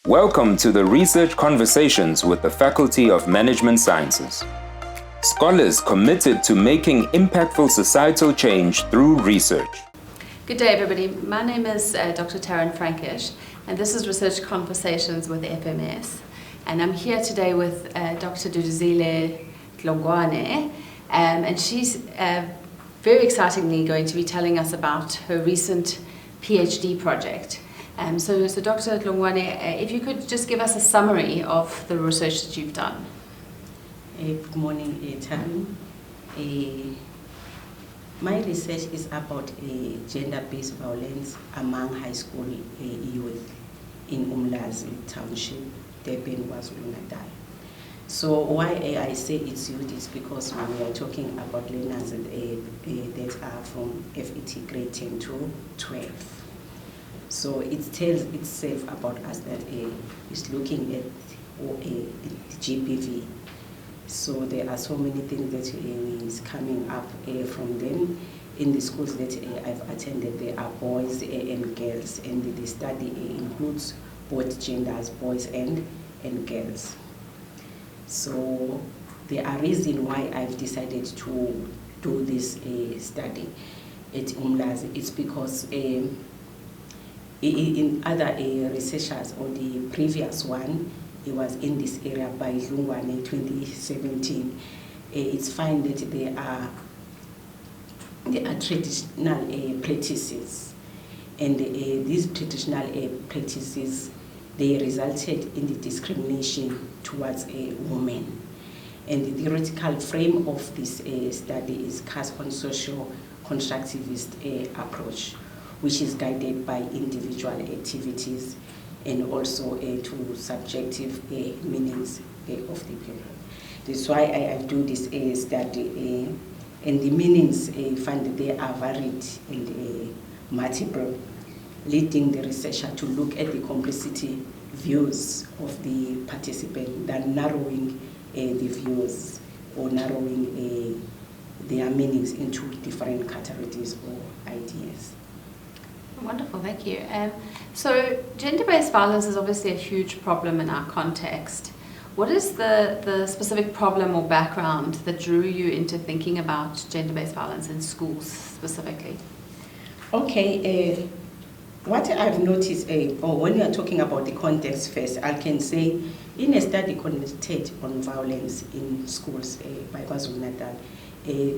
Welcome to the Research Conversations with the Faculty of Management Sciences. Scholars committed to making impactful societal change through research. Good day, everybody. My name is Dr Tarryn Frankish, and this is Research Conversations with FMS. And I'm here today with Dr Duduzile Dlungwane, and she's very excitingly going to be telling us about her recent PhD project. So Dr. Dlungwane, if you could just give us a summary of the research that you've done. Good morning, Tarryn. My research is about gender-based violence among high school youth in Umlazi Township, Durban, KwaZulu-Natal. So why I say it's youth is because we are talking about learners that are from FET grade 10 to 12. So it tells itself about us that it's looking at the GBV. So there are so many things that is coming up from them. In the schools that I've attended, there are boys and girls, and the study includes both genders, boys and girls. So there are reasons why I've decided to do this study at Umlazi. It's because in other researchers, or the previous one, it was in this area by Dlungwane in 2017. It's found that there are traditional practices, and these traditional practices, they resulted in the discrimination towards women. And the theoretical frame of this study is cast on social constructivist approach, which is guided by individual activities and also to subjective meanings of the people. That's why I do this study, and the meanings find that they are varied and multiple, leading the researcher to look at the complexity views of the participant than narrowing the views or narrowing their meanings into different categories or ideas. Wonderful, thank you. So gender-based violence is obviously a huge problem in our context. What is the specific problem or background that drew you into thinking about gender-based violence in schools specifically? Okay, what I've noticed, or when you are talking about the context first, I can say in a study conducted on violence in schools by KwaZulu-Natal,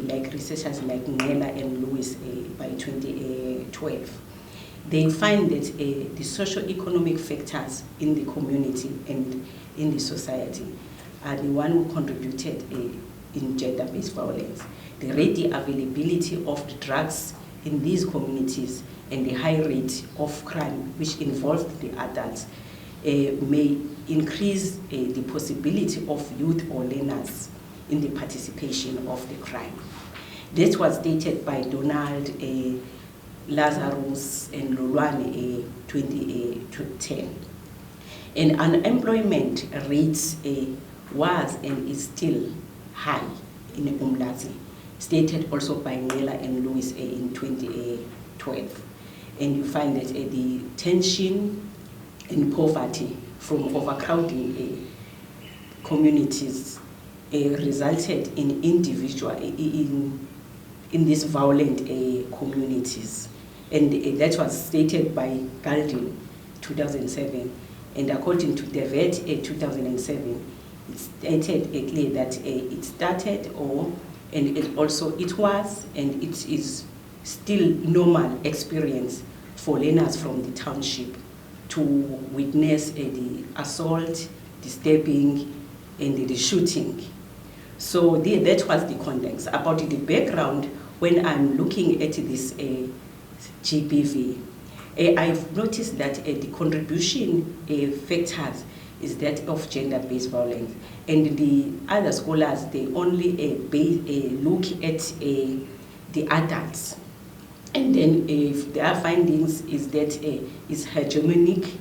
like researchers like Nela and Lewis by 2012, they find that the socio-economic factors in the community and in the society are the one who contributed in gender-based violence. The ready availability of the drugs in these communities and the high rate of crime which involves the adults may increase the possibility of youth or learners in the participation of the crime. This was stated by Donald Lazarus and Lulwane 2010. And unemployment rates was and is still high in Umlazi, stated also by Nela and Lewis in 2012. And you find that the tension and poverty from overcrowding communities resulted in individual in these violent communities. And that was stated by Galdin 2007. And according to Devet 2007, it stated clearly that it started and it was and it is still normal experience for learners from the township to witness the assault, the stabbing, and the shooting. So that was the context. About the background, when I'm looking at this GBV, I've noticed that the contribution factors is that of gender-based violence, and the other scholars, they only look at the adults, and then if their findings is that is hegemonic,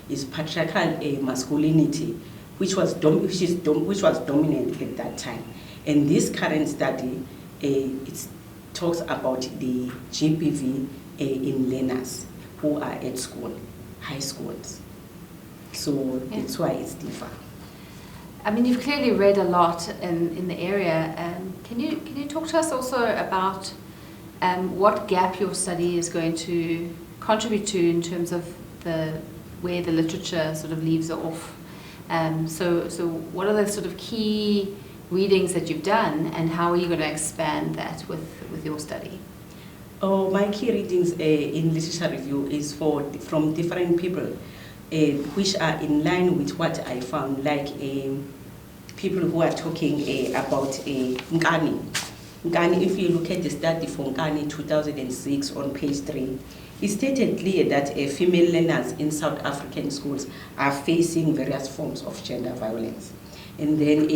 is patriarchal masculinity, which was dominant at that time. And this current study, it talks about the GBV in learners who are at school, high schools. So that's why it's different. I mean, you've clearly read a lot in the area. Can you talk to us also about what gap your study is going to contribute to in terms of where the literature sort of leaves off? So what are the sort of key readings that you've done, and how are you going to expand that with your study? Oh, my key readings in literature review is from different people, which are in line with what I found, like people who are talking about Nkani. Nkani, if you look at the study from Nkani 2006 on page 3, it stated clear that female learners in South African schools are facing various forms of gender violence. And then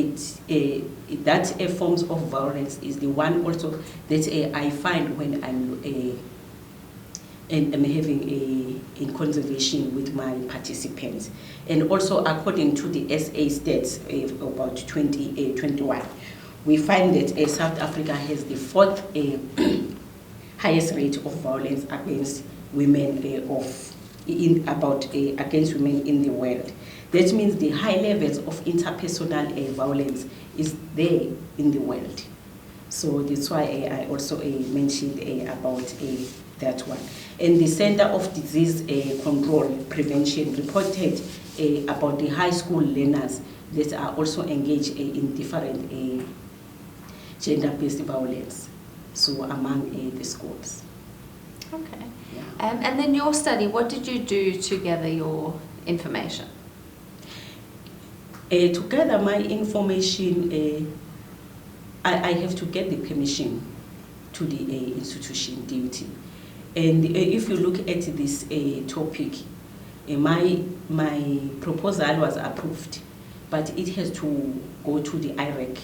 that forms of violence is the one also that I find when I'm having in conversation with my participants. And also according to the SA stats about 2021, we find that South Africa has the 4th highest rate of violence against women against women in the world. That means the high levels of interpersonal violence is there in the world. So that's why I also mentioned about that one. And the Center of Disease Control Prevention reported about the high school learners that are also engaged in different gender-based violence, so among the schools. Okay. Yeah. And then your study, what did you do to gather your information? To gather my information, I have to get the permission to the institution duty. And if you look at this topic, my proposal was approved, but it has to go to the IREC,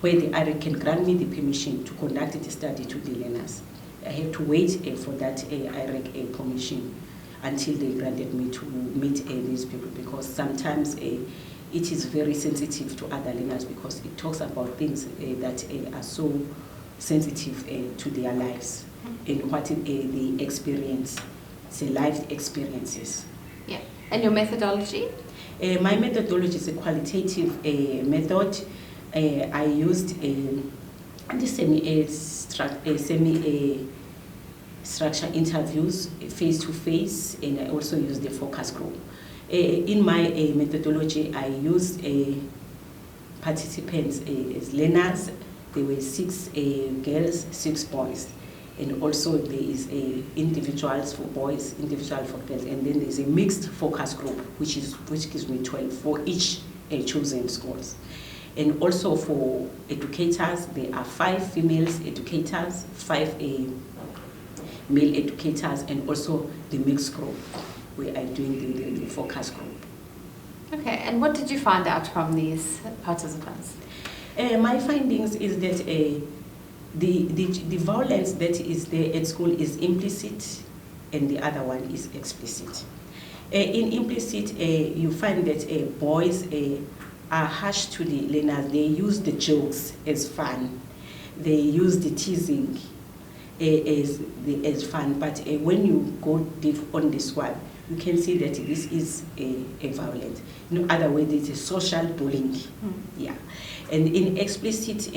where the IREC can grant me the permission to conduct the study to the learners. I have to wait for that IREC permission until they granted me to meet these people, because sometimes it is very sensitive to other learners, because it talks about things that are so sensitive to their lives and what they experience, the life experiences. Yeah. And your methodology? My methodology is a qualitative method. I used the semi-structure interviews, face-to-face, and I also used the focus group. In my methodology, I used participants as learners. There were 6 girls, 6 boys. And also there is individuals for boys, individual for girls, and then there's a mixed focus group, which gives me 12 for each chosen schools. And also for educators, there are 5 female educators, 5 male educators, and also the mixed group, where I'm doing the focus group. Okay, and what did you find out from these participants? My findings is that the violence that is there at school is implicit, and the other one is explicit. In implicit, you find that boys are harsh to the learners. They use the jokes as fun. They use the teasing as fun. But when you go deep on this one, you can see that this is a violence. In other words, it's a social bullying. Yeah. And in explicit,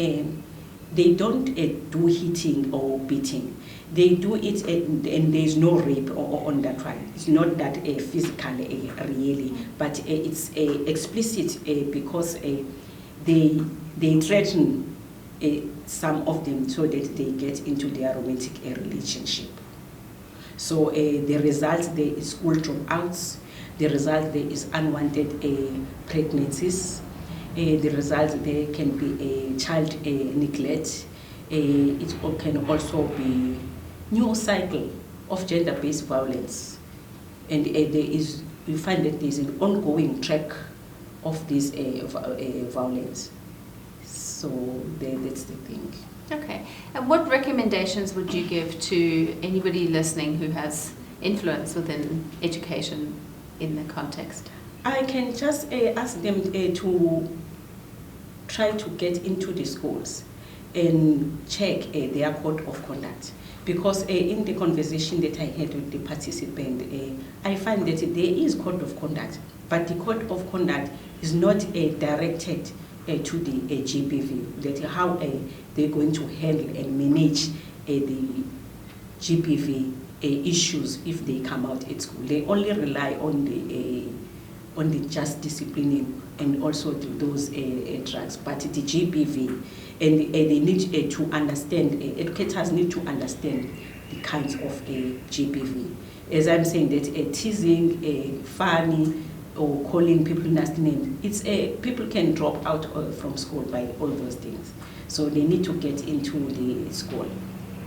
they don't do hitting or beating. They do it, and there's no rape on that one. It's not that physical really, but it's explicit because they threaten some of them so that they get into their romantic relationship. So the result there is school dropouts. The result there is unwanted pregnancies. The result there can be a child neglect. It can also be new cycle of gender-based violence, and you find that there is an ongoing track of this violence. So that's the thing. Okay, and what recommendations would you give to anybody listening who has influence within education in the context? I can just ask them to try to get into the schools. and check their code of conduct. Because in the conversation that I had with the participant, I find that there is code of conduct, but the code of conduct is not directed to the GBV, that how they're going to handle and manage the GBV issues if they come out at school. They only rely on the just disciplining and also those drugs, but the GBV, and they need to understand, educators need to understand the kinds of GBV. As I'm saying, that teasing, funny, or calling people nasty names, it's people can drop out from school by all those things. So they need to get into the school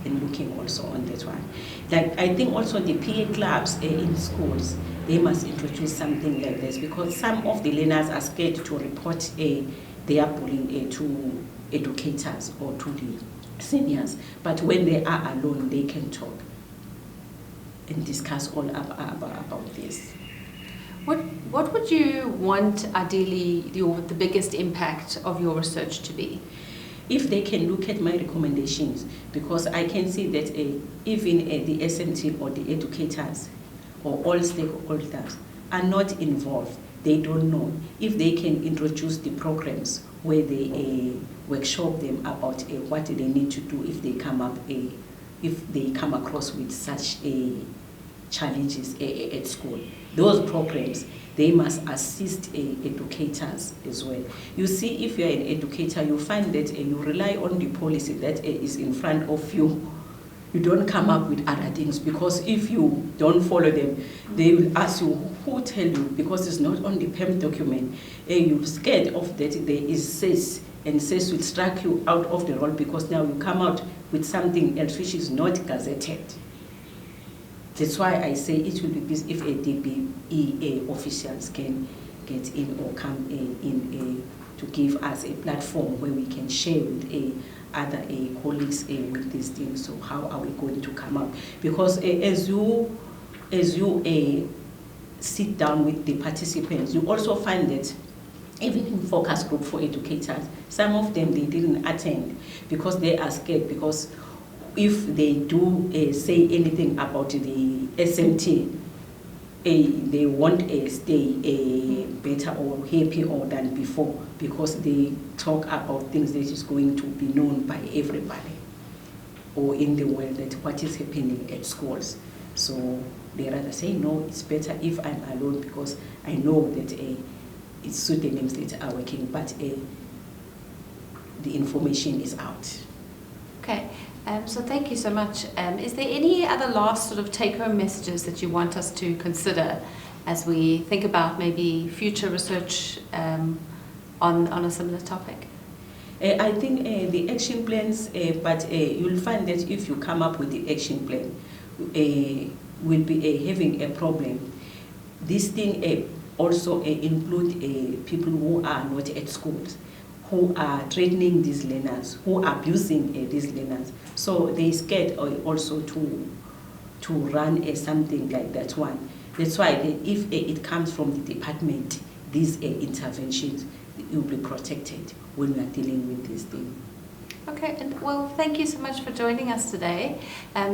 and looking also on that one. Like, I think also the PA clubs in schools, they must introduce something like this, because some of the learners are scared to report their bullying to educators or to the seniors. But when they are alone, they can talk and discuss all about this. What would you want ideally the biggest impact of your research to be? If they can look at my recommendations, because I can see that even the SMT or the educators or all stakeholders are not involved. They don't know. If they can introduce the programs where they workshop them about what they need to do if they come across with such challenges at school. Those programs, they must assist educators as well. You see, if you're an educator, you find that you rely on the policy that is in front of you. You don't come up with other things, because if you don't follow them, they will ask you, who tell you? Because it's not on the PEM document. You're scared of that there is SES, and SES will strike you out of the role, because now you come out with something else which is not gazetted. That's why I say it will be best if a DBE officials can get in or come in to give us a platform where we can share with other colleagues with these things. So how are we going to come out? Because as you sit down with the participants, you also find that even in focus group for educators, some of them, they didn't attend because they are scared, because if they do say anything about the SMT, they won't stay better or happier than before, because they talk about things that is going to be known by everybody or in the world, that what is happening at schools. So they rather say, no, it's better if I'm alone, because I know that it's pseudonyms that are working, but the information is out. Okay. So thank you so much. Is there any other last sort of take-home messages that you want us to consider as we think about maybe future research on a similar topic? I think the action plans, but you'll find that if you come up with the action plan, will be having a problem. This thing also include people who are not at schools, who are threatening these learners, who are abusing these learners. So they're scared also to run something like that one. That's why if it comes from the department, these interventions will be protected when we are dealing with this thing. Okay, and well, thank you so much for joining us today.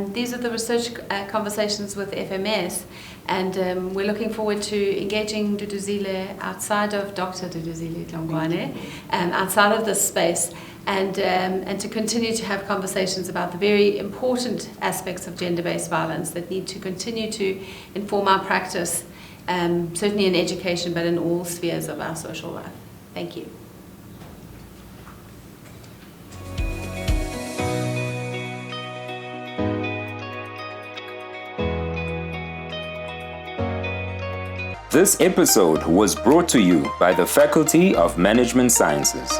These are the research conversations with FMS, and we're looking forward to engaging Duduzile outside of Dr. Duduzile Dlungwane, outside of this space, and to continue to have conversations about the very important aspects of gender-based violence that need to continue to inform our practice, certainly in education, but in all spheres of our social life. Thank you. This episode was brought to you by the Faculty of Management Sciences.